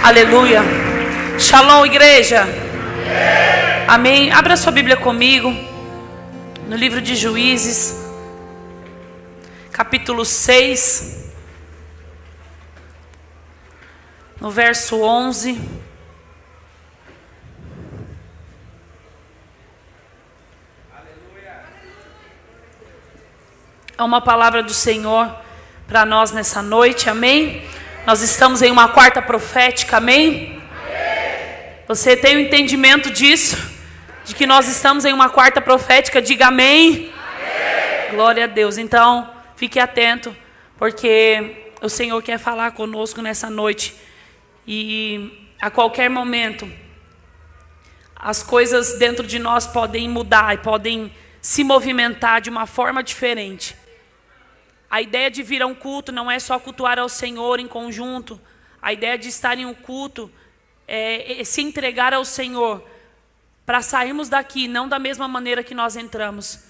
Aleluia. Shalom, igreja. Amém. Abra sua Bíblia comigo no livro de Juízes, capítulo 6, no verso 11. É uma palavra do Senhor para nós nessa noite, amém? Nós estamos em uma quarta profética, amém? Você tem o entendimento disso? De que nós estamos em uma quarta profética, diga amém? Glória a Deus. Então, fique atento, porque o Senhor quer falar conosco nessa noite. E a qualquer momento, as coisas dentro de nós podem mudar e podem se movimentar de uma forma diferente. A ideia de vir a um culto não é só cultuar ao Senhor em conjunto. A ideia de estar em um culto é se entregar ao Senhor para sairmos daqui, não da mesma maneira que nós entramos.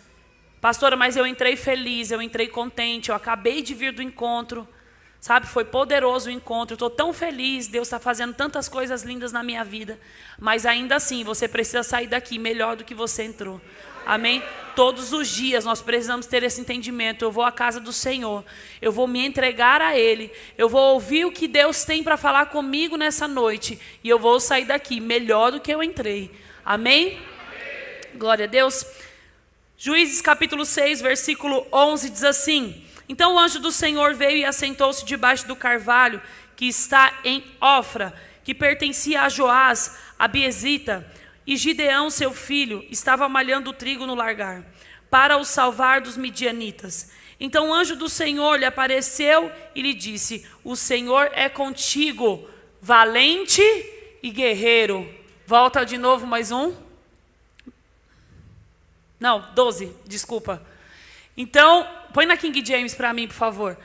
Pastora, mas eu entrei feliz, eu entrei contente, eu acabei de vir do encontro. Sabe, foi poderoso o encontro, eu estou tão feliz, Deus está fazendo tantas coisas lindas na minha vida. Mas ainda assim, você precisa sair daqui melhor do que você entrou. Amém? Todos os dias nós precisamos ter esse entendimento. Eu vou à casa do Senhor, eu vou me entregar a Ele, eu vou ouvir o que Deus tem para falar comigo nessa noite, e eu vou sair daqui melhor do que eu entrei. Amém? Glória a Deus. Juízes capítulo 6, versículo 11 diz assim: Então o anjo do Senhor veio e assentou-se debaixo do carvalho que está em Ofra, que pertencia a Joás, a Biezita. E Gideão, seu filho, estava malhando o trigo no largar, para o salvar dos midianitas. Então o anjo do Senhor lhe apareceu e lhe disse: O Senhor é contigo, valente e guerreiro. Volta de novo mais um. Não, 12, desculpa. Então, põe na King James para mim, por favor.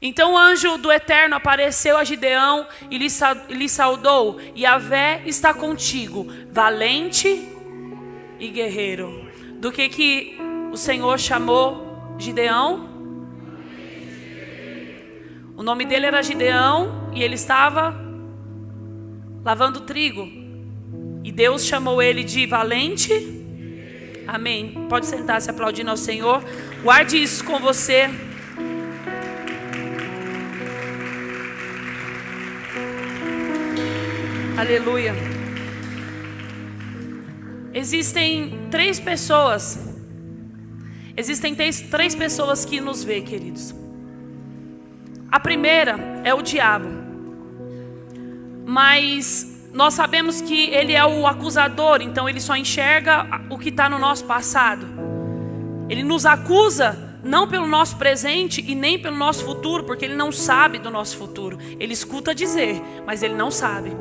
Então o anjo do Eterno apareceu a Gideão e lhe saudou: Yahvé está contigo, valente e guerreiro. Do que o Senhor chamou Gideão? O nome dele era Gideão e ele estava lavando trigo. E Deus chamou ele de valente. Amém. Pode sentar se aplaudindo ao Senhor. Guarde isso com você. Aleluia. Existem três pessoas que nos veem, queridos. A primeira é o diabo. Mas nós sabemos que ele é o acusador, então ele só enxerga o que está no nosso passado. Ele nos acusa não pelo nosso presente e nem pelo nosso futuro, porque ele não sabe do nosso futuro. Ele escuta dizer, mas ele não sabe.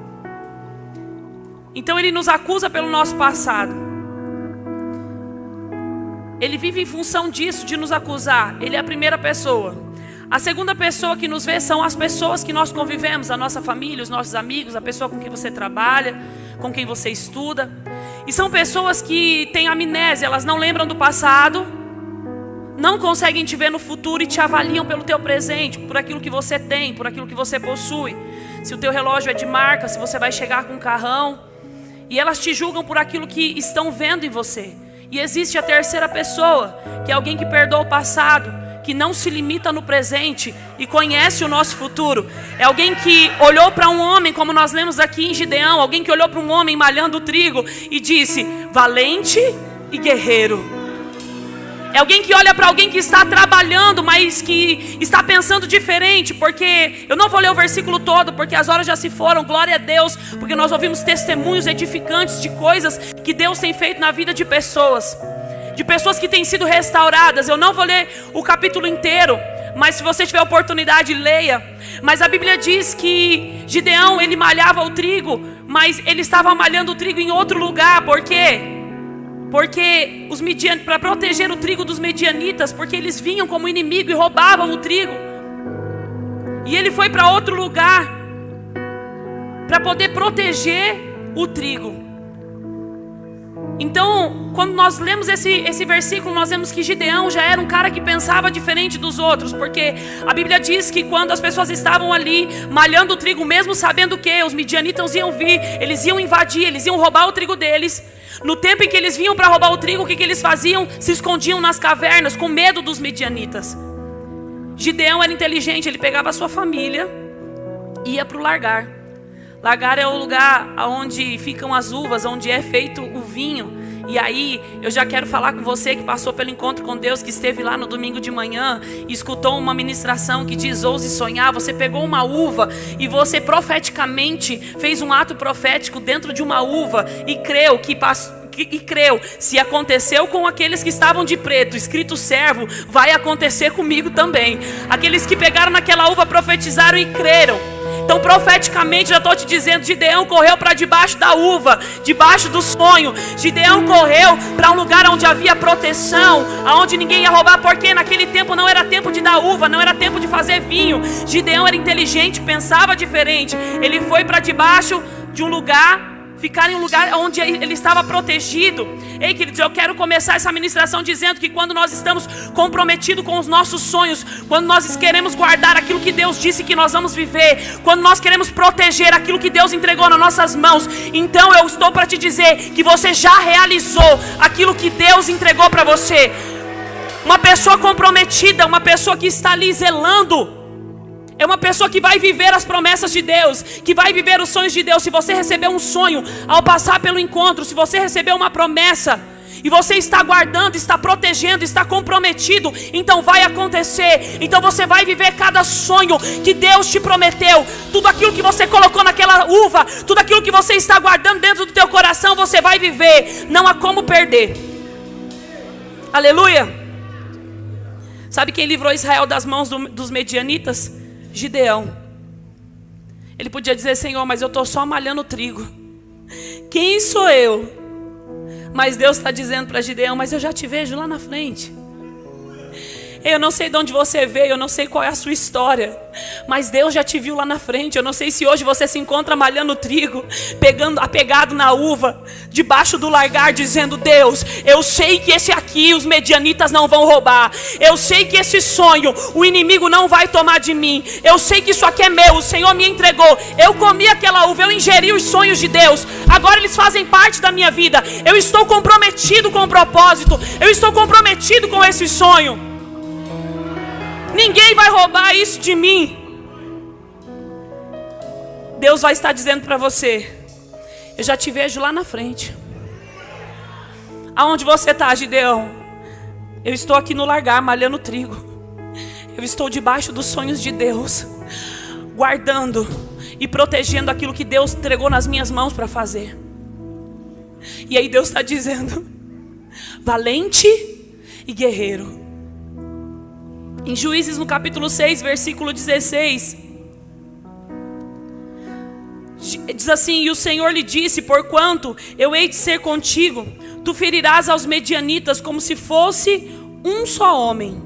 Então ele nos acusa pelo nosso passado. Ele vive em função disso, de nos acusar. Ele é a primeira pessoa. A segunda pessoa que nos vê são as pessoas que nós convivemos, a nossa família, os nossos amigos, a pessoa com quem você trabalha, com quem você estuda. E são pessoas que têm amnésia, elas não lembram do passado, não conseguem te ver no futuro e te avaliam pelo teu presente, por aquilo que você tem, por aquilo que você possui. Se o teu relógio é de marca, se você vai chegar com um carrão. E elas te julgam por aquilo que estão vendo em você. E existe a terceira pessoa, que é alguém que perdoa o passado, que não se limita no presente e conhece o nosso futuro. É alguém que olhou para um homem, como nós lemos aqui em Gideão, alguém que olhou para um homem malhando o trigo e disse: valente e guerreiro. É alguém que olha para alguém que está trabalhando, mas que está pensando diferente, porque eu não vou ler o versículo todo, porque as horas já se foram, glória a Deus, porque nós ouvimos testemunhos edificantes de coisas que Deus tem feito na vida de pessoas que têm sido restauradas. Eu não vou ler o capítulo inteiro, mas se você tiver oportunidade, leia. Mas a Bíblia diz que Gideão, ele malhava o trigo, mas ele estava malhando o trigo em outro lugar. Por quê? Porque para proteger o trigo dos medianitas, porque eles vinham como inimigo e roubavam o trigo. E ele foi para outro lugar para poder proteger o trigo. Então, quando nós lemos esse versículo, nós vemos que Gideão já era um cara que pensava diferente dos outros, porque a Bíblia diz que quando as pessoas estavam ali malhando o trigo, mesmo sabendo que os midianitas iam vir, eles iam invadir, eles iam roubar o trigo deles, no tempo em que eles vinham para roubar o trigo, o que eles faziam? Se escondiam nas cavernas, com medo dos midianitas. Gideão era inteligente, ele pegava a sua família e ia para o largar. Largar é o lugar onde ficam as uvas, onde é feito o vinho. E aí, eu já quero falar com você que passou pelo encontro com Deus, que esteve lá no domingo de manhã e escutou uma ministração que diz: ouse sonhar. Você pegou uma uva e você profeticamente fez um ato profético dentro de uma uva e creu se aconteceu com aqueles que estavam de preto, escrito servo, vai acontecer comigo também. Aqueles que pegaram naquela uva profetizaram e creram. Então profeticamente já estou te dizendo, Gideão correu para debaixo da uva, debaixo do sonho. Gideão correu para um lugar onde havia proteção, onde ninguém ia roubar, porque naquele tempo não era tempo de dar uva, não era tempo de fazer vinho. Gideão era inteligente, pensava diferente. Ele foi para debaixo de um lugar, ficar em um lugar onde ele estava protegido. Ei, queridos, eu quero começar essa ministração dizendo que quando nós estamos comprometidos com os nossos sonhos, quando nós queremos guardar aquilo que Deus disse que nós vamos viver, quando nós queremos proteger aquilo que Deus entregou nas nossas mãos, então eu estou para te dizer que você já realizou aquilo que Deus entregou para você. Uma pessoa comprometida, uma pessoa que está ali zelando, é uma pessoa que vai viver as promessas de Deus, que vai viver os sonhos de Deus. Se você receber um sonho ao passar pelo encontro, se você receber uma promessa e você está guardando, está protegendo, está comprometido, então vai acontecer. Então você vai viver cada sonho que Deus te prometeu. Tudo aquilo que você colocou naquela uva, tudo aquilo que você está guardando dentro do teu coração, você vai viver. Não há como perder. Aleluia. Sabe quem livrou Israel das mãos dos medianitas? Gideão. Ele podia dizer: Senhor, mas eu estou só malhando trigo. Quem sou eu? Mas Deus está dizendo para Gideão: mas eu já te vejo lá na frente. Eu não sei de onde você veio, eu não sei qual é a sua história, mas Deus já te viu lá na frente. Eu não sei se hoje você se encontra malhando trigo, apegado na uva, debaixo do largar, dizendo: Deus, eu sei que esse aqui os medianitas não vão roubar. Eu sei que esse sonho o inimigo não vai tomar de mim. Eu sei que isso aqui é meu, o Senhor me entregou. Eu comi aquela uva, eu ingeri os sonhos de Deus. Agora eles fazem parte da minha vida. Eu estou comprometido com o propósito. Eu estou comprometido com esse sonho. Ninguém vai roubar isso de mim. Deus vai estar dizendo para você: eu já te vejo lá na frente. Aonde você está, Gideão? Eu estou aqui no largar, malhando trigo. Eu estou debaixo dos sonhos de Deus, guardando e protegendo aquilo que Deus entregou nas minhas mãos para fazer. E aí Deus está dizendo: valente e guerreiro. Em Juízes, no capítulo 6, versículo 16, diz assim: e o Senhor lhe disse: porquanto eu hei de ser contigo, tu ferirás aos medianitas como se fosse um só homem.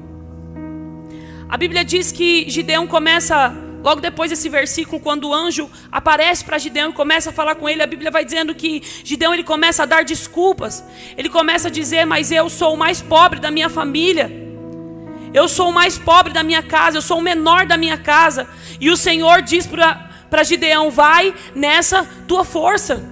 A Bíblia diz que Gideão começa, logo depois desse versículo, quando o anjo aparece para Gideão e começa a falar com ele, a Bíblia vai dizendo que Gideão, ele começa a dar desculpas. Ele começa a dizer: mas eu sou o mais pobre da minha família, eu sou o mais pobre da minha casa, eu sou o menor da minha casa. E o Senhor diz para Gideão: vai nessa tua força.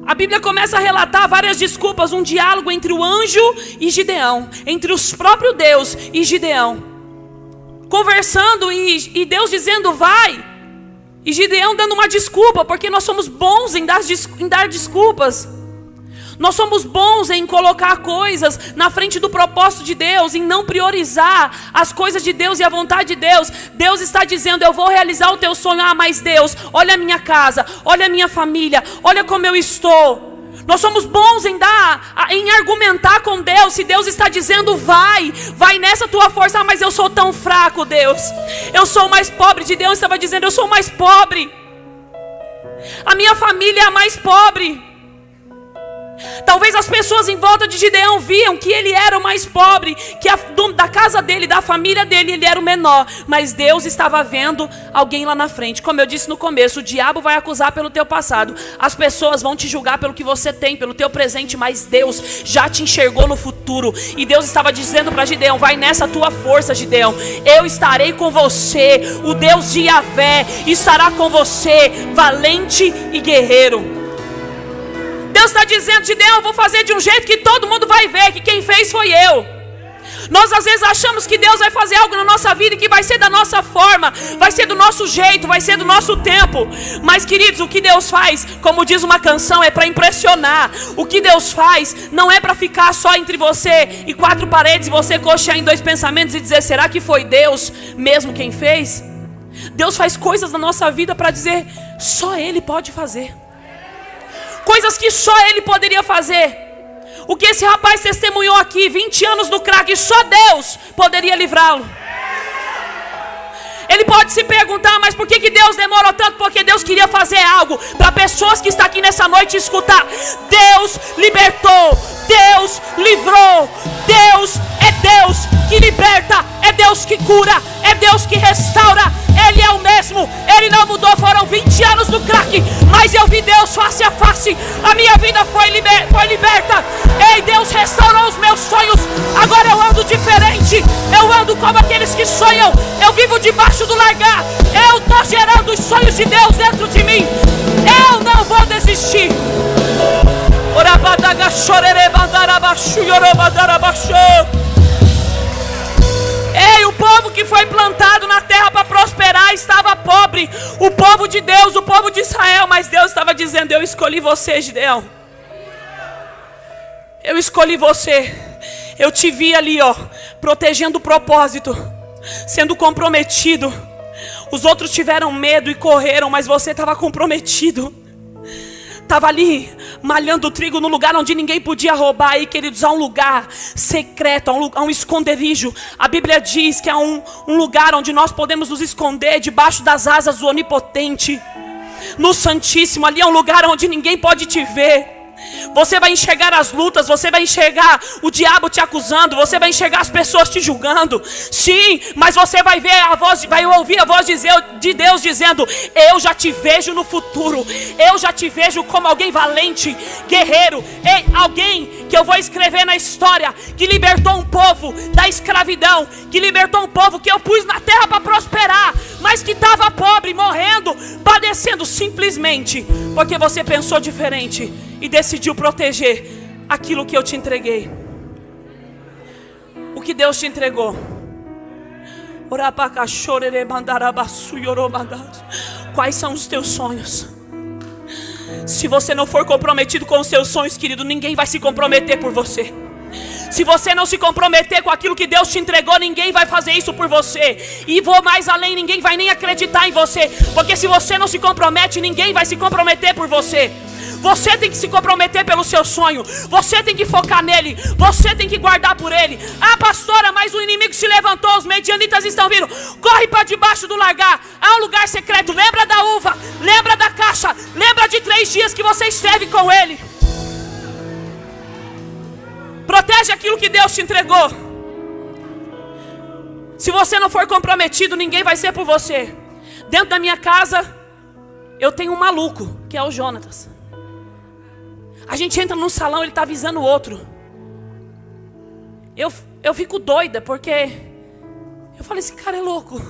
A Bíblia começa a relatar várias desculpas, um diálogo entre o anjo e Gideão, entre os próprios Deus e Gideão, conversando e Deus dizendo: vai. E Gideão dando uma desculpa, porque nós somos bons em dar desculpas. Nós somos bons em colocar coisas na frente do propósito de Deus, em não priorizar as coisas de Deus e a vontade de Deus. Deus está dizendo: eu vou realizar o teu sonho. Ah, mas Deus, olha a minha casa, olha a minha família, olha como eu estou. Nós somos bons em argumentar com Deus. Se Deus está dizendo: vai nessa tua força. Ah, mas eu sou tão fraco, Deus. Eu sou o mais pobre. De Deus estava dizendo: eu sou o mais pobre. A minha família é a mais pobre. Talvez as pessoas em volta de Gideão viam que ele era o mais pobre, que da casa dele, da família dele, ele era o menor. Mas Deus estava vendo alguém lá na frente. Como eu disse no começo, o diabo vai acusar pelo teu passado. As pessoas vão te julgar pelo que você tem, pelo teu presente. Mas Deus já te enxergou no futuro. E Deus estava dizendo para Gideão: vai nessa tua força, Gideão. Eu estarei com você. O Deus de Yahvé estará com você, valente e guerreiro. Deus está dizendo: Gideão, eu vou fazer de um jeito que todo mundo vai ver que quem fez foi eu. Nós às vezes achamos que Deus vai fazer algo na nossa vida e que vai ser da nossa forma, vai ser do nosso jeito, vai ser do nosso tempo. Mas queridos, o que Deus faz, como diz uma canção, é para impressionar. O que Deus faz não é para ficar só entre você e quatro paredes e você coxear em dois pensamentos e dizer: será que foi Deus mesmo quem fez? Deus faz coisas na nossa vida para dizer: só Ele pode fazer. Coisas que só Ele poderia fazer. O que esse rapaz testemunhou aqui, 20 anos no crack, só Deus poderia livrá-lo. Ele pode se perguntar: mas por que Deus demorou tanto? Porque Deus queria fazer algo para pessoas que estão aqui nessa noite escutar. Deus libertou, Deus livrou. Deus é Deus que liberta, é Deus que cura, é Deus que restaura. Ele é o mesmo, Ele não mudou. Foram 20 anos no crack, mas eu vi Deus face a face. A minha vida foi liberta. Ei, Deus restaurou os meus sonhos. Agora eu ando diferente. Eu ando como aqueles que sonham. Eu vivo debaixo do largar. Eu estou gerando os sonhos de Deus dentro de mim. Eu não vou desistir. Ei, o povo que foi plantado na terra para prosperar estava pobre. O povo de Deus, o povo de Israel. Mas Deus estava dizendo: eu escolhi você, Gideão. Eu escolhi você. Eu te vi ali, protegendo o propósito, sendo comprometido. Os outros tiveram medo e correram, mas você estava comprometido. Estava ali malhando o trigo no lugar onde ninguém podia roubar. Aí, queridos, há um lugar secreto, há um esconderijo. A Bíblia diz que há um lugar onde nós podemos nos esconder debaixo das asas do Onipotente. No Santíssimo, ali é um lugar onde ninguém pode te ver. Você vai enxergar as lutas, você vai enxergar o diabo te acusando, você vai enxergar as pessoas te julgando. Sim, mas você vai ver a voz, vai ouvir a voz de Deus dizendo: eu já te vejo no futuro. Eu já te vejo como alguém valente, guerreiro. Ei, alguém que eu vou escrever na história, que libertou um povo da escravidão, que libertou um povo que eu pus na terra para prosperar, mas que estava pobre, morrendo, padecendo, simplesmente porque você pensou diferente e decidiu proteger aquilo que eu te entreguei. O que Deus te entregou. Quais são os teus sonhos? Se você não for comprometido com os seus sonhos, querido, ninguém vai se comprometer por você. Se você não se comprometer com aquilo que Deus te entregou, ninguém vai fazer isso por você. E vou mais além, ninguém vai nem acreditar em você. Porque se você não se compromete, ninguém vai se comprometer por você. Você tem que se comprometer pelo seu sonho. Você tem que focar nele. Você tem que guardar por ele. Ah, pastora, mas o inimigo se levantou. Os medianitas estão vindo. Corre para debaixo do largar. Há um lugar secreto. Lembra da uva. Lembra da caixa. Lembra de 3 dias que você esteve com ele. Protege aquilo que Deus te entregou. Se você não for comprometido, ninguém vai ser por você. Dentro da minha casa, eu tenho um maluco, que é o Jonatas. A gente entra num salão, ele está avisando o outro. Eu fico doida, porque eu falei: esse cara é louco.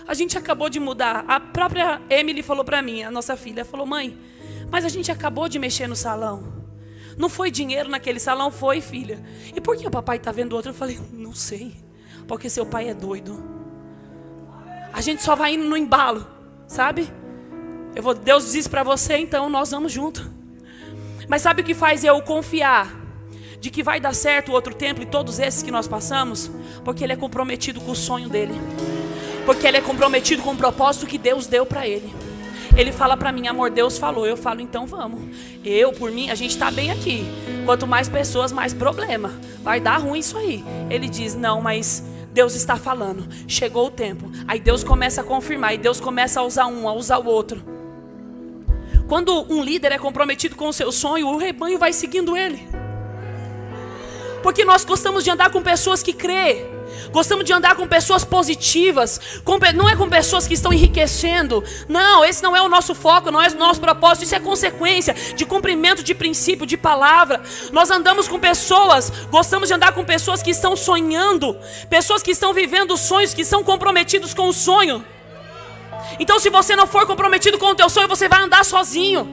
A gente acabou de mudar. A própria Emily falou para mim, a nossa filha, falou: mãe, mas a gente acabou de mexer no salão. Não foi dinheiro naquele salão? Foi, filha. E por que o papai está vendo outro? Eu falei: não sei. Porque seu pai é doido. A gente só vai indo no embalo, sabe? Deus diz para você, então nós vamos junto. Mas sabe o que faz eu confiar de que vai dar certo o outro templo e todos esses que nós passamos? Porque ele é comprometido com o sonho dele. Porque ele é comprometido com o propósito que Deus deu para ele. Ele fala para mim: amor, Deus falou. Eu falo: então vamos. Por mim, a gente está bem aqui. Quanto mais pessoas, mais problema. Vai dar ruim isso aí. Ele diz: não, mas Deus está falando. Chegou o tempo. Aí Deus começa a confirmar. E Deus começa a usar um, a usar o outro. Quando um líder é comprometido com o seu sonho, o rebanho vai seguindo ele. Porque nós gostamos de andar com pessoas que crêem. Gostamos de andar com pessoas positivas. Não é com pessoas que estão enriquecendo. Não, esse não é o nosso foco, não é o nosso propósito. Isso é consequência de cumprimento de princípio, de palavra. Nós andamos com pessoas, gostamos de andar com pessoas que estão sonhando. Pessoas que estão vivendo sonhos, que são comprometidos com o sonho. Então se você não for comprometido com o teu sonho, você vai andar sozinho.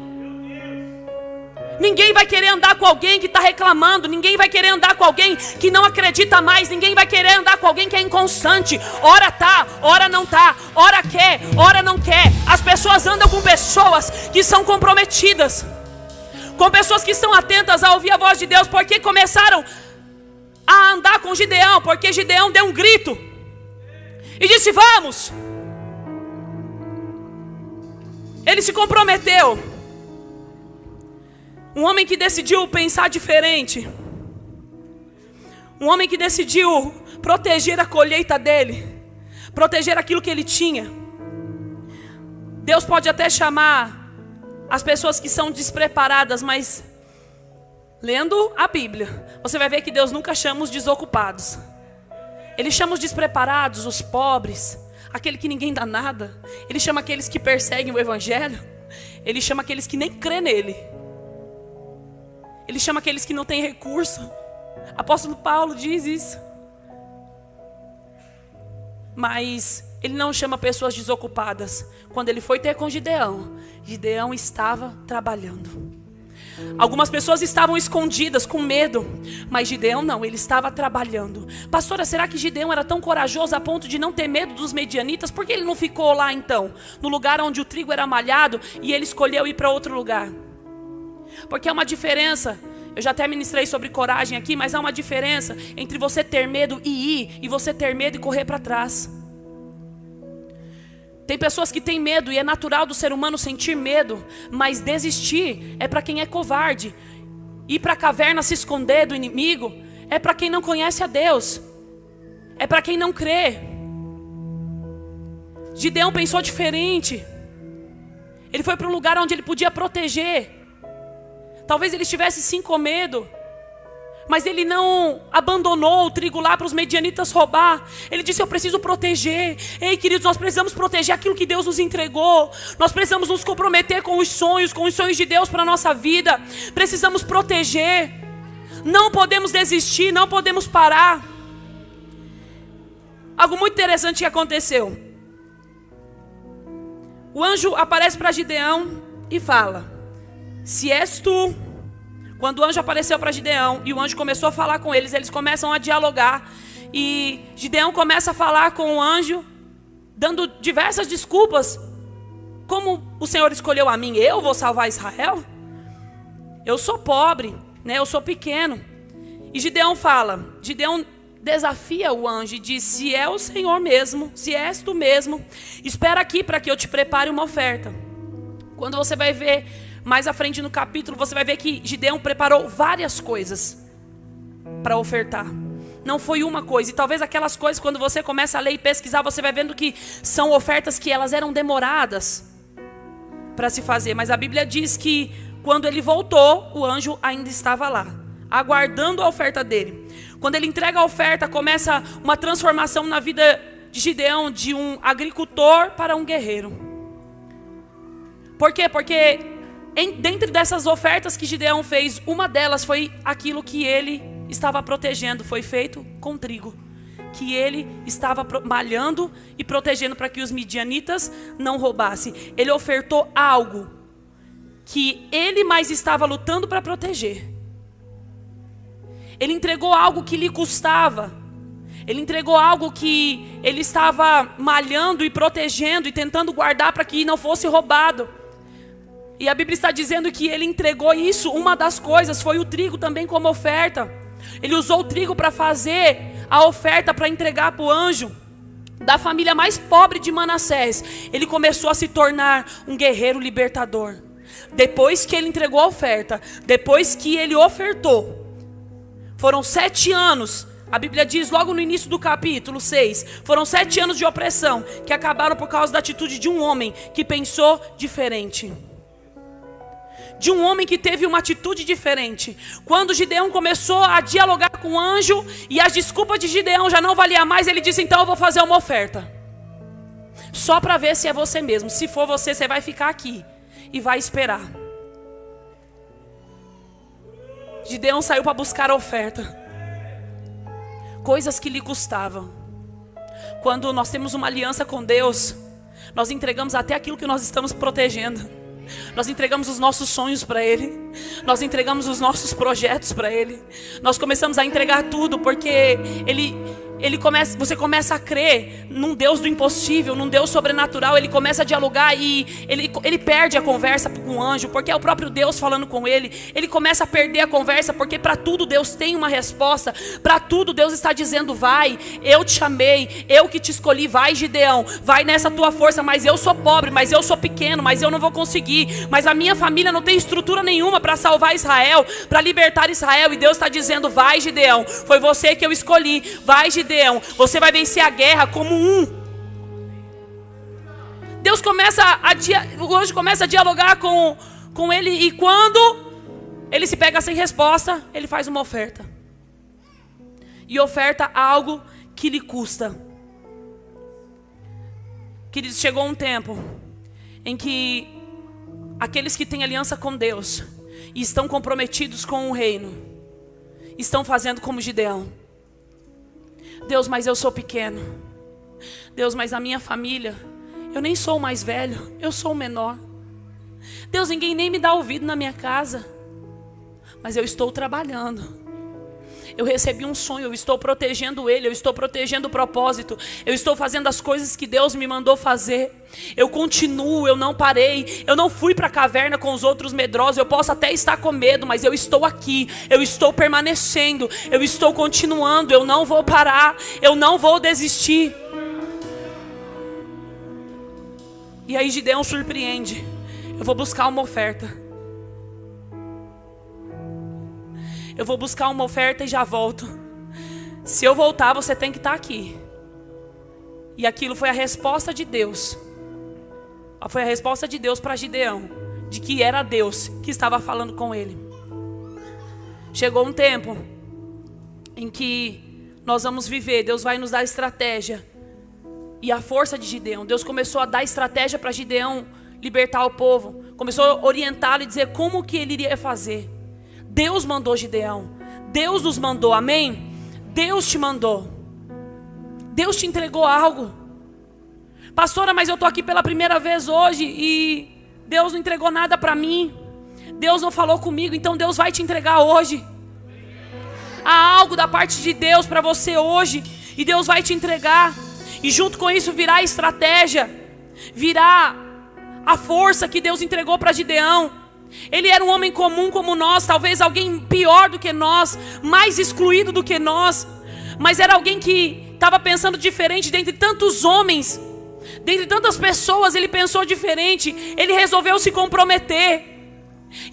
Ninguém vai querer andar com alguém que está reclamando. Ninguém vai querer andar com alguém que não acredita mais. Ninguém vai querer andar com alguém que é inconstante. Ora tá, ora não tá. Ora quer, ora não quer. As pessoas andam com pessoas que são comprometidas. Com pessoas que estão atentas a ouvir a voz de Deus. Porque começaram a andar com Gideão. Porque Gideão deu um grito e disse: vamos. Ele se comprometeu. Um homem que decidiu pensar diferente. Um homem que decidiu proteger a colheita dele. Proteger aquilo que ele tinha. Deus pode até chamar as pessoas que são despreparadas, mas lendo a Bíblia, você vai ver que Deus nunca chama os desocupados. Ele chama os despreparados, os pobres, aquele que ninguém dá nada. Ele chama aqueles que perseguem o Evangelho. Ele chama aqueles que nem crê nele. Ele chama aqueles que não têm recurso. Apóstolo Paulo diz isso. Mas ele não chama pessoas desocupadas. Quando ele foi ter com Gideão, Gideão estava trabalhando. Algumas pessoas estavam escondidas com medo, mas Gideão não, ele estava trabalhando. Pastora, será que Gideão era tão corajoso a ponto de não ter medo dos medianitas? Por que ele não ficou lá então, no lugar onde o trigo era malhado, e ele escolheu ir para outro lugar? Porque há uma diferença. Eu já até ministrei sobre coragem aqui, mas há uma diferença entre você ter medo e ir, e você ter medo e correr para trás. Tem pessoas que têm medo, e é natural do ser humano sentir medo, mas desistir é para quem é covarde. Ir para a caverna se esconder do inimigo é para quem não conhece a Deus. É para quem não crê. Gideão pensou diferente. Ele foi para um lugar onde ele podia proteger. Talvez ele estivesse sim com medo, mas ele não abandonou o trigo lá para os medianitas roubar. Ele disse: eu preciso proteger. Ei, queridos, nós precisamos proteger aquilo que Deus nos entregou. Nós precisamos nos comprometer com os sonhos de Deus para a nossa vida. Precisamos proteger. Não podemos desistir, não podemos parar. Algo muito interessante que aconteceu. O anjo aparece para Gideão e fala: se és tu. Quando o anjo apareceu para Gideão e o anjo começou a falar com eles, eles começam a dialogar. E Gideão começa a falar com o anjo, dando diversas desculpas. Como o Senhor escolheu a mim? Eu vou salvar Israel? Eu sou pobre, né? Eu sou pequeno. E Gideão desafia o anjo e diz: se é o Senhor mesmo, se és tu mesmo, espera aqui para que eu te prepare uma oferta. Quando você vai ver mais à frente no capítulo, você vai ver que Gideão preparou várias coisas para ofertar. Não foi uma coisa. E talvez aquelas coisas, quando você começa a ler e pesquisar, você vai vendo que são ofertas que elas eram demoradas para se fazer. Mas a Bíblia diz que quando ele voltou, o anjo ainda estava lá, aguardando a oferta dele. Quando ele entrega a oferta, começa uma transformação na vida de Gideão, de um agricultor para um guerreiro. Por quê? Porque dentre dessas ofertas que Gideão fez, uma delas foi aquilo que ele estava protegendo. Foi feito com trigo, que ele estava malhando e protegendo para que os midianitas não roubassem. Ele ofertou algo que ele mais estava lutando para proteger. Ele entregou algo que lhe custava. Ele entregou algo que ele estava malhando e protegendo e tentando guardar para que não fosse roubado. E a Bíblia está dizendo que ele entregou isso. Uma das coisas foi o trigo também como oferta. Ele usou o trigo para fazer a oferta, para entregar para o anjo. Da família mais pobre de Manassés, ele começou a se tornar um guerreiro libertador. Depois que ele entregou a oferta, depois que ele ofertou, foram 7 anos. A Bíblia diz logo no início do capítulo 6, foram 7 anos de opressão que acabaram por causa da atitude de um homem que pensou diferente. de um homem que teve uma atitude diferente. Quando Gideão começou a dialogar com o anjo e as desculpas de Gideão já não valia mais, ele disse: então eu vou fazer uma oferta. Só para ver se é você mesmo. Se for você, você vai ficar aqui e vai esperar. Gideão saiu para buscar a oferta. Coisas que lhe custavam. Quando nós temos uma aliança com Deus, nós entregamos até aquilo que nós estamos protegendo. Nós entregamos os nossos sonhos para Ele. Nós entregamos os nossos projetos para Ele. Nós começamos a entregar tudo porque você começa a crer num Deus do impossível, num Deus sobrenatural. Ele começa a dialogar e ele perde a conversa com o anjo, porque é o próprio Deus falando com ele. Ele começa a perder a conversa, porque para tudo Deus tem uma resposta. Para tudo Deus está dizendo: vai, eu te chamei, eu que te escolhi. Vai, Gideão, vai nessa tua força. Mas eu sou pobre, mas eu sou pequeno, mas eu não vou conseguir. Mas a minha família não tem estrutura nenhuma para salvar Israel, para libertar Israel. E Deus está dizendo: vai, Gideão, foi você que eu escolhi. Vai, Gideão, você vai vencer a guerra como um. O anjo começa a dialogar com ele. E quando ele se pega sem resposta, ele faz uma oferta. E oferta algo que lhe custa. Queridos, chegou um tempo em que aqueles que têm aliança com Deus e estão comprometidos com o reino, estão fazendo como Gideão. Deus, mas eu sou pequeno. Deus, mas a minha família, eu nem sou o mais velho, eu sou o menor. Deus, ninguém nem me dá ouvido na minha casa. Mas eu estou trabalhando. Eu recebi um sonho, eu estou protegendo ele, eu estou protegendo o propósito. Eu estou fazendo as coisas que Deus me mandou fazer. Eu continuo, eu não parei. Eu não fui para a caverna com os outros medrosos. Eu posso até estar com medo, mas eu estou aqui. Eu estou permanecendo, eu estou continuando. Eu não vou parar, eu não vou desistir. E aí Gideão surpreende: eu vou buscar uma oferta. Eu vou buscar uma oferta e já volto. Se eu voltar, você tem que estar aqui. E aquilo foi a resposta de Deus. Foi a resposta de Deus para Gideão, de que era Deus que estava falando com ele. Chegou um tempo em que nós vamos viver. Deus vai nos dar estratégia e a força de Gideão. Deus começou a dar estratégia para Gideão libertar o povo. Começou a orientá-lo e dizer como que ele iria fazer. Deus mandou Gideão. Deus nos mandou, amém? Deus te mandou. Deus te entregou algo. Pastora, mas eu estou aqui pela primeira vez hoje e Deus não entregou nada para mim. Deus não falou comigo, então Deus vai te entregar hoje. Há algo da parte de Deus para você hoje e Deus vai te entregar. E junto com isso virá a estratégia, virá a força que Deus entregou para Gideão. Ele era um homem comum como nós, talvez alguém pior do que nós, mais excluído do que nós, mas era alguém que estava pensando diferente dentre tantos homens, dentre tantas pessoas. Ele pensou diferente, ele resolveu se comprometer.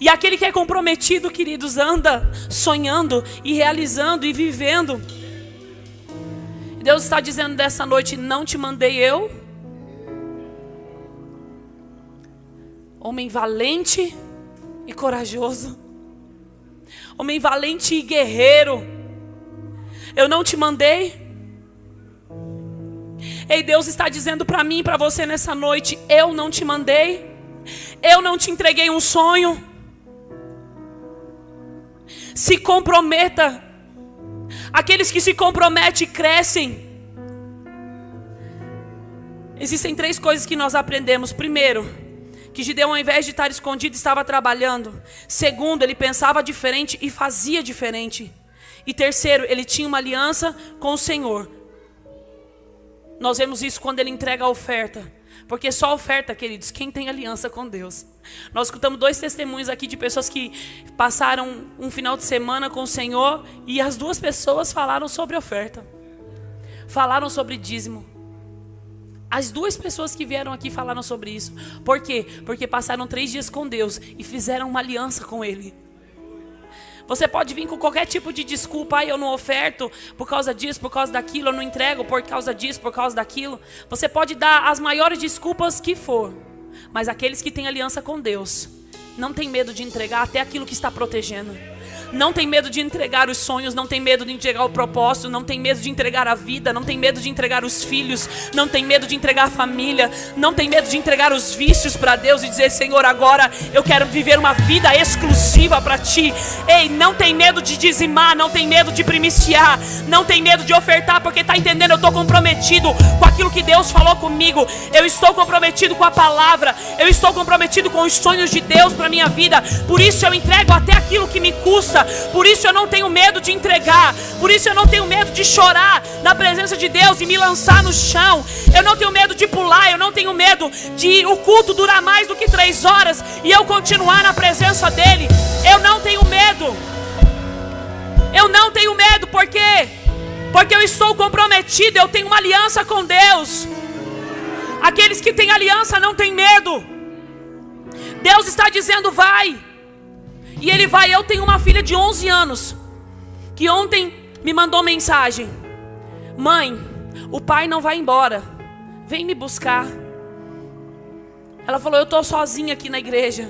E aquele que é comprometido, queridos, anda sonhando e realizando e vivendo. Deus está dizendo dessa noite: não te mandei eu? Homem valente e corajoso, homem valente e guerreiro, eu não te mandei? Ei, Deus está dizendo para mim e para você nessa noite: eu não te mandei? Eu não te entreguei um sonho? Se comprometa. Aqueles que se comprometem crescem. Existem 3 coisas que nós aprendemos. Primeiro, que Gideão, ao invés de estar escondido, estava trabalhando. Segundo, ele pensava diferente e fazia diferente. E terceiro, ele tinha uma aliança com o Senhor. Nós vemos isso quando ele entrega a oferta. Porque só oferta, queridos, quem tem aliança com Deus. Nós escutamos 2 testemunhos aqui de pessoas que passaram um final de semana com o Senhor e as 2 pessoas falaram sobre oferta. Falaram sobre dízimo. As 2 pessoas que vieram aqui falaram sobre isso. Por quê? Porque passaram 3 dias com Deus e fizeram uma aliança com Ele. Você pode vir com qualquer tipo de desculpa: eu não oferto por causa disso, por causa daquilo, eu não entrego por causa disso, por causa daquilo. Você pode dar as maiores desculpas que for, mas aqueles que têm aliança com Deus, não tem medo de entregar até aquilo que está protegendo. Não tem medo de entregar os sonhos, não tem medo de entregar o propósito, não tem medo de entregar a vida, não tem medo de entregar os filhos, não tem medo de entregar a família, não tem medo de entregar os vícios para Deus e dizer: Senhor, agora eu quero viver uma vida exclusiva para Ti. Ei, não tem medo de dizimar, não tem medo de primiciar, não tem medo de ofertar, porque está entendendo, eu estou comprometido com aquilo que Deus falou comigo, eu estou comprometido com a palavra, eu estou comprometido com os sonhos de Deus para a minha vida, por isso eu entrego até aquilo que me custa. Por isso eu não tenho medo de entregar. Por isso eu não tenho medo de chorar na presença de Deus e me lançar no chão. Eu não tenho medo de pular. Eu não tenho medo de o culto durar mais do que 3 horas e eu continuar na presença dEle. Eu não tenho medo. Eu não tenho medo. Por quê? Porque eu estou comprometido. Eu tenho uma aliança com Deus. Aqueles que têm aliança não têm medo. Deus está dizendo: vai. E ele vai. Eu tenho uma filha de 11 anos que ontem me mandou mensagem: mãe, o pai não vai embora, vem me buscar. Ela falou: eu estou sozinha aqui na igreja.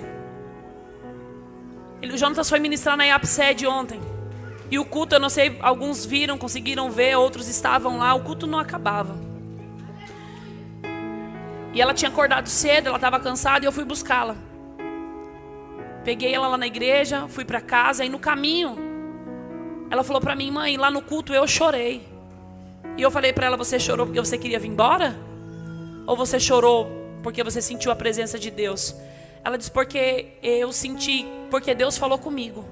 O Jonatas foi ministrar na IAPSED ontem. E o culto, eu não sei, alguns viram, conseguiram ver, outros estavam lá. O culto não acabava. E ela tinha acordado cedo, ela estava cansada e eu fui buscá-la. Peguei ela lá na igreja, fui para casa e no caminho ela falou para mim: mãe, lá no culto eu chorei. E eu falei para ela: você chorou porque você queria vir embora? Ou você chorou porque você sentiu a presença de Deus? Ela disse: porque eu senti, porque Deus falou comigo.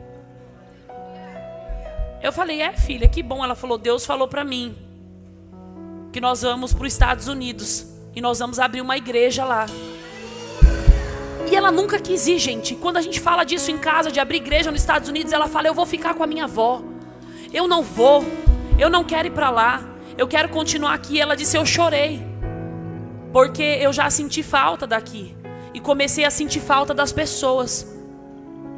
Eu falei: é, filha, que bom. Ela falou: Deus falou para mim que nós vamos para os Estados Unidos e nós vamos abrir uma igreja lá. E ela nunca quis ir, gente. Quando a gente fala disso em casa, de abrir igreja nos Estados Unidos, ela fala: eu vou ficar com a minha avó. Eu não vou. Eu não quero ir para lá. Eu quero continuar aqui. Ela disse: eu chorei. Porque eu já senti falta daqui. E comecei a sentir falta das pessoas.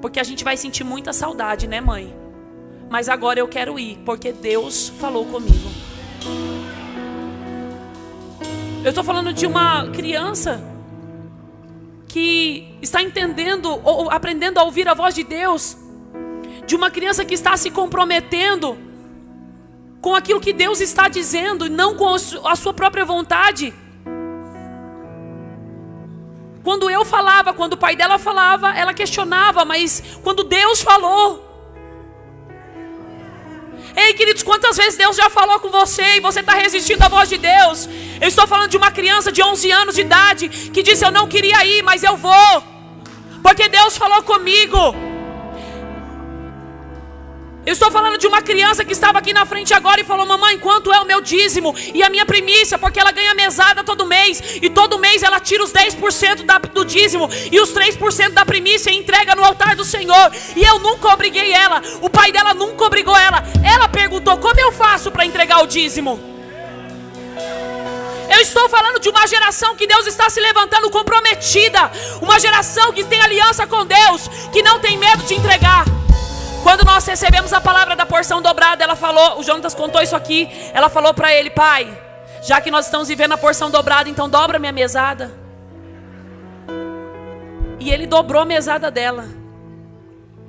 Porque a gente vai sentir muita saudade, né, mãe? Mas agora eu quero ir, porque Deus falou comigo. Eu estou falando de uma criança que está entendendo ou aprendendo a ouvir a voz de Deus, de uma criança que está se comprometendo com aquilo que Deus está dizendo e não com a sua própria vontade. Quando eu falava, quando o pai dela falava, ela questionava, mas quando Deus falou... Ei, queridos, quantas vezes Deus já falou com você e você está resistindo à voz de Deus? Eu estou falando de uma criança de 11 anos de idade que disse: eu não queria ir, mas eu vou, porque Deus falou comigo. Eu estou falando de uma criança que estava aqui na frente agora e falou: mamãe, quanto é o meu dízimo e a minha primícia? Porque ela ganha mesada todo mês, e todo mês ela tira os 10% do dízimo e os 3% da primícia e entrega no altar do Senhor. E eu nunca obriguei ela, o pai dela nunca obrigou ela. Ela perguntou: como eu faço para entregar o dízimo? Eu estou falando de uma geração que Deus está se levantando comprometida, uma geração que tem aliança com Deus, que não tem medo de entregar. Quando nós recebemos a palavra da porção dobrada, ela falou, o Jonatas contou isso aqui, ela falou para ele: pai, já que nós estamos vivendo a porção dobrada, então dobra minha mesada. E ele dobrou a mesada dela.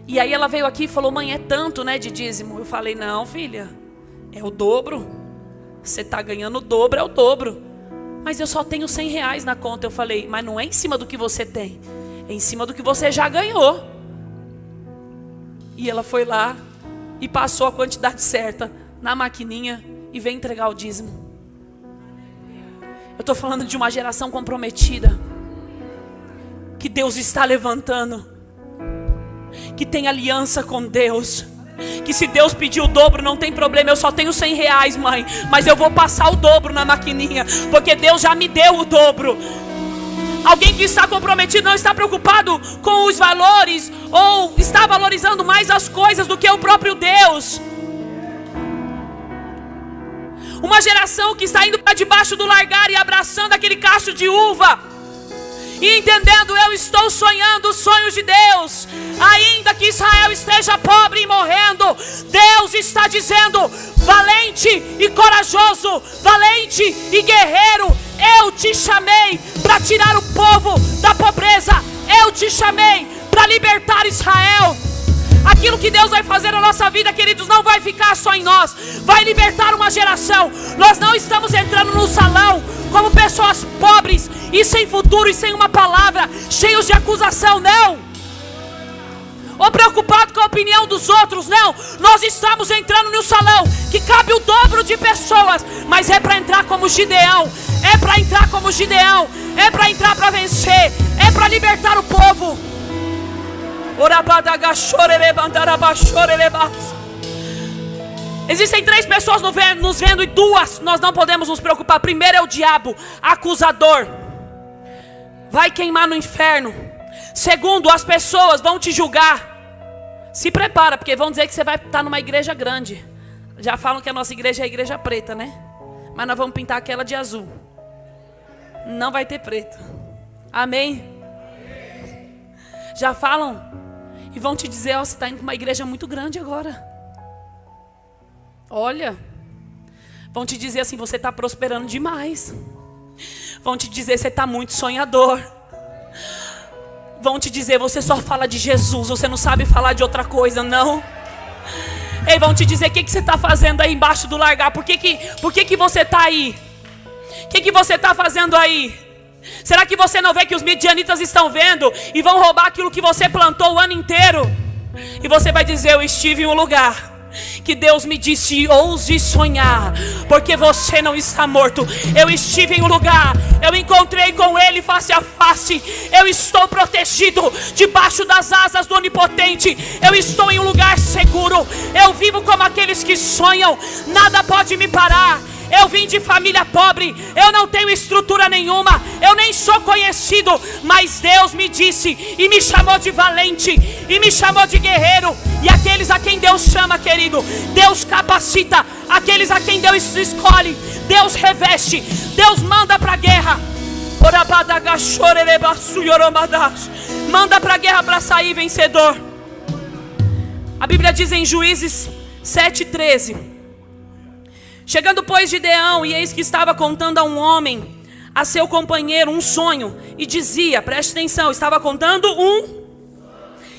E aí ela veio aqui e falou: mãe, é tanto, né, de dízimo? Eu falei: não, filha, é o dobro. Você está ganhando o dobro, é o dobro. Mas eu só tenho R$100 na conta. Eu falei: mas não é em cima do que você tem, é em cima do que você já ganhou. E ela foi lá e passou a quantidade certa na maquininha e veio entregar o dízimo. Eu estou falando de uma geração comprometida, que Deus está levantando, que tem aliança com Deus, que se Deus pedir o dobro não tem problema. Eu só tenho R$100, mãe, mas eu vou passar o dobro na maquininha, porque Deus já me deu o dobro. Alguém que está comprometido não está preocupado com os valores, ou está valorizando mais as coisas do que o próprio Deus. Uma geração que está indo para debaixo do largar e abraçando aquele cacho de uva, e entendendo: eu estou sonhando os sonhos de Deus. Ainda que Israel esteja pobre e morrendo, Deus está dizendo: valente e corajoso, valente e guerreiro, eu te chamei para tirar o povo da pobreza. Eu te chamei para libertar Israel. Aquilo que Deus vai fazer na nossa vida, queridos, não vai ficar só em nós, vai libertar uma geração. Nós não estamos entrando no salão como pessoas pobres e sem futuro e sem uma palavra, cheios de acusação, não, ou preocupado com a opinião dos outros, não. Nós estamos entrando no salão que cabe o dobro de pessoas, mas é para entrar como Gideão, é para entrar como Gideão, é para entrar para vencer, é para libertar o povo. Existem 3 pessoas nos vendo e 2 nós não podemos nos preocupar. Primeiro é o diabo, acusador, vai queimar no inferno. Segundo, as pessoas vão te julgar. Se prepara, porque vão dizer que você vai estar numa igreja grande. Já falam que a nossa igreja é a igreja preta, né? Mas nós vamos pintar aquela de azul. Não vai ter preto. Amém? Já falam e vão te dizer, ó, você está indo para uma igreja muito grande agora. Olha, vão te dizer assim, você está prosperando demais. Vão te dizer, você está muito sonhador. Vão te dizer, você só fala de Jesus, você não sabe falar de outra coisa, não. Ei, vão te dizer, o que você está fazendo aí embaixo do largar? Por que você está aí? O que você está fazendo aí? Será que você não vê que os midianitas estão vendo e vão roubar aquilo que você plantou o ano inteiro? E você vai dizer, eu estive em um lugar que Deus me disse, ouse sonhar, porque você não está morto. Eu estive em um lugar, eu encontrei com Ele face a face. Eu estou protegido debaixo das asas do Onipotente. Eu estou em um lugar seguro. Eu vivo como aqueles que sonham. Nada pode me parar. Eu vim de família pobre, eu não tenho estrutura nenhuma, eu nem sou conhecido, mas Deus me disse e me chamou de valente, e me chamou de guerreiro. E aqueles a quem Deus chama, querido, Deus capacita. Aqueles a quem Deus escolhe, Deus reveste, Deus manda para a guerra. Manda para a guerra para sair vencedor. A Bíblia diz em Juízes 7:13: chegando pois Gideão, e eis que estava contando a um homem, a seu companheiro, um sonho, e dizia, preste atenção, estava contando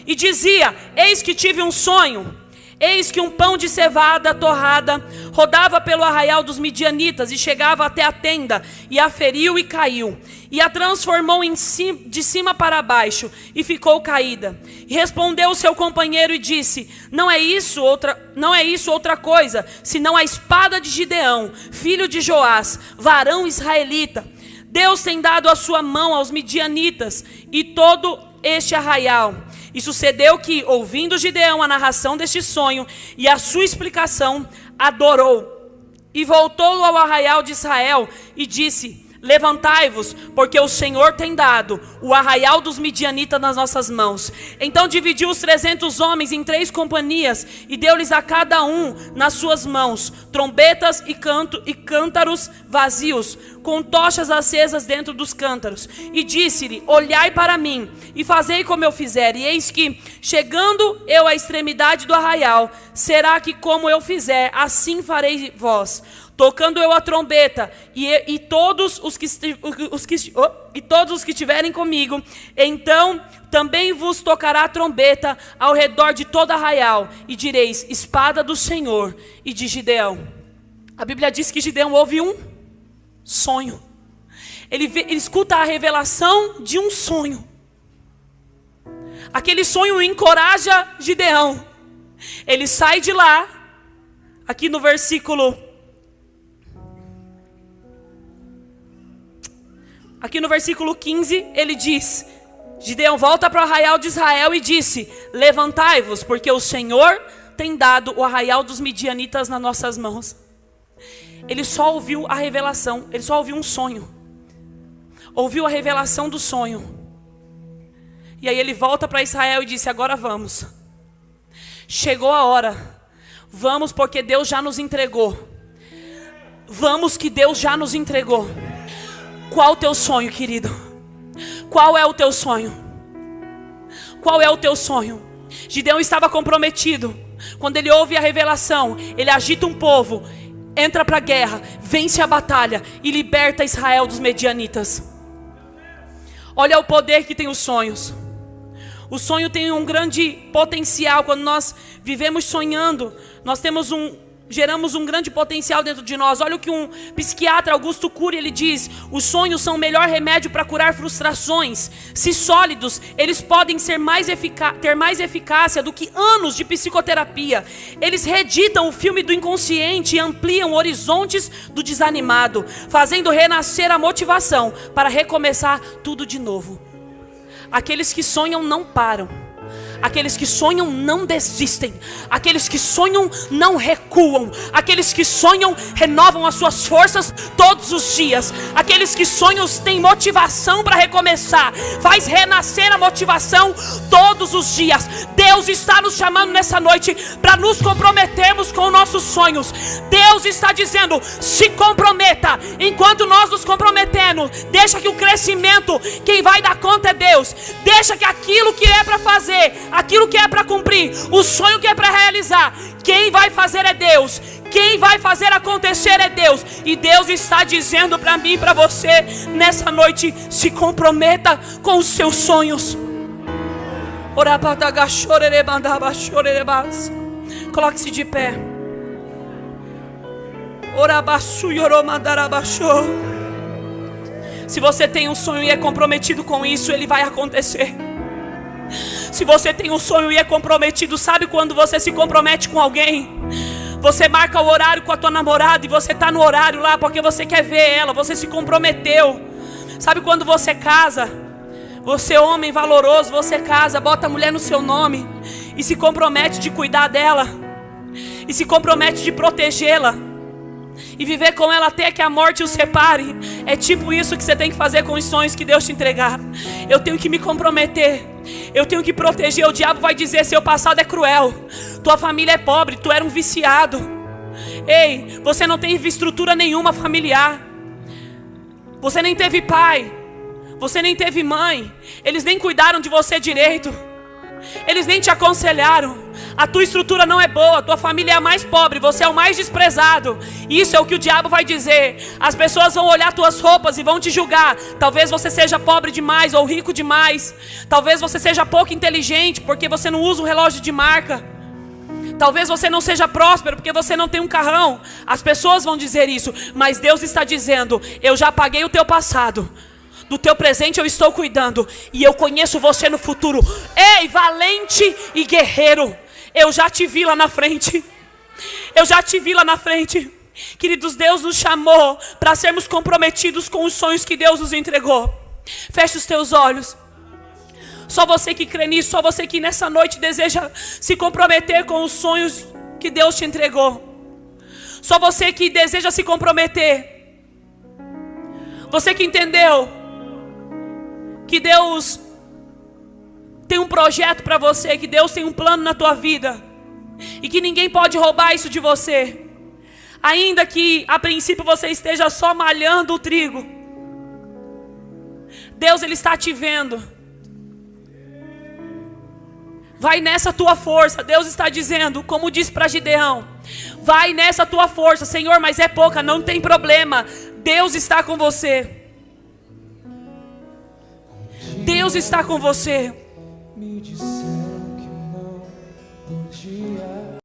e dizia, eis que tive um sonho, eis que um pão de cevada torrada rodava pelo arraial dos midianitas, e chegava até a tenda, e a feriu e caiu, e a transformou de cima para baixo, e ficou caída. E respondeu o seu companheiro e disse, não é isso outra coisa, senão a espada de Gideão, filho de Joás, varão israelita. Deus tem dado a sua mão aos midianitas e todo este arraial. E sucedeu que, ouvindo Gideão a narração deste sonho e a sua explicação, adorou. E voltou ao arraial de Israel e disse, levantai-vos, porque o Senhor tem dado o arraial dos midianitas nas nossas mãos. Então dividiu os 300 homens em 3 companhias, e deu-lhes a cada um nas suas mãos trombetas e cântaros vazios, com tochas acesas dentro dos cântaros. E disse-lhe, olhai para mim, e fazei como eu fizer. E eis que, chegando eu à extremidade do arraial, será que como eu fizer, assim farei vós. Tocando eu a trombeta, e todos os que estiverem comigo, então também vos tocará a trombeta ao redor de todo arraial, e direis, espada do Senhor e de Gideão. A Bíblia diz que Gideão ouve um sonho. Ele escuta a revelação de um sonho. Aquele sonho encoraja Gideão. Ele sai de lá, aqui no versículo 15, ele diz, Gideão volta para o arraial de Israel e disse, levantai-vos, porque o Senhor tem dado o arraial dos midianitas nas nossas mãos. Ele só ouviu a revelação, ele só ouviu um sonho. Ouviu a revelação do sonho. E aí ele volta para Israel e disse, agora vamos. Chegou a hora. Vamos, porque Deus já nos entregou. Vamos, que Deus já nos entregou. Qual o teu sonho, querido? Qual é o teu sonho? Qual é o teu sonho? Gideão estava comprometido. Quando ele ouve a revelação, ele agita um povo, entra para a guerra, vence a batalha e liberta Israel dos medianitas. Olha o poder que tem os sonhos. O sonho tem um grande potencial. Quando nós vivemos sonhando, nós geramos um grande potencial dentro de nós. Olha o que um psiquiatra, Augusto Cury, ele diz: os sonhos são o melhor remédio para curar frustrações. Se sólidos, eles podem ter mais eficácia do que anos de psicoterapia. Eles reeditam o filme do inconsciente e ampliam horizontes do desanimado, fazendo renascer a motivação para recomeçar tudo de novo. Aqueles que sonham não param. Aqueles que sonham não desistem. Aqueles que sonham não recuam. Aqueles que sonham renovam as suas forças todos os dias. Aqueles que sonham têm motivação para recomeçar. Faz renascer a motivação todos os dias. Deus está nos chamando nessa noite para nos comprometermos com nossos sonhos. Deus está dizendo: se comprometa. Enquanto nós nos comprometemos, deixa que o crescimento, quem vai dar conta é Deus. Deixa que aquilo que é para fazer, aquilo que é para cumprir, o sonho que é para realizar, quem vai fazer é Deus. Quem vai fazer acontecer é Deus. E Deus está dizendo para mim e para você nessa noite: se comprometa com os seus sonhos. Coloque-se de pé. Se você tem um sonho e é comprometido com isso, ele vai acontecer. Se você tem um sonho e é comprometido, sabe quando você se compromete com alguém? Você marca o horário com a tua namorada e você está no horário lá porque você quer ver ela, você se comprometeu. Sabe quando você casa? Você, homem valoroso, você casa, bota a mulher no seu nome e se compromete de cuidar dela, e se compromete de protegê-la e viver com ela até que a morte os separe. É tipo isso que você tem que fazer com os sonhos que Deus te entregar. Eu tenho que me comprometer, eu tenho que proteger. O diabo vai dizer: seu passado é cruel, tua família é pobre, tu era um viciado. Ei, você não tem estrutura nenhuma familiar. Você nem teve pai, você nem teve mãe. Eles nem cuidaram de você direito, eles nem te aconselharam. A tua estrutura não é boa, a tua família é a mais pobre, você é o mais desprezado. Isso é o que o diabo vai dizer. As pessoas vão olhar tuas roupas e vão te julgar. Talvez você seja pobre demais ou rico demais. Talvez você seja pouco inteligente porque você não usa um relógio de marca. Talvez você não seja próspero porque você não tem um carrão. As pessoas vão dizer isso, mas Deus está dizendo: eu já apaguei o teu passado, do teu presente eu estou cuidando, e eu conheço você no futuro. Ei, valente e guerreiro, eu já te vi lá na frente. Eu já te vi lá na frente. Queridos, Deus nos chamou para sermos comprometidos com os sonhos que Deus nos entregou. Feche os teus olhos. Só você que crê nisso, só você que nessa noite deseja se comprometer com os sonhos que Deus te entregou. Só você que deseja se comprometer. Você que entendeu que Deus tem um projeto para você, que Deus tem um plano na tua vida, e que ninguém pode roubar isso de você. Ainda que a princípio você esteja só malhando o trigo, Deus, Ele está te vendo. Vai nessa tua força. Deus está dizendo, como disse para Gideão: vai nessa tua força. Senhor, mas é pouca, não tem problema. Deus está com você. Deus está com você.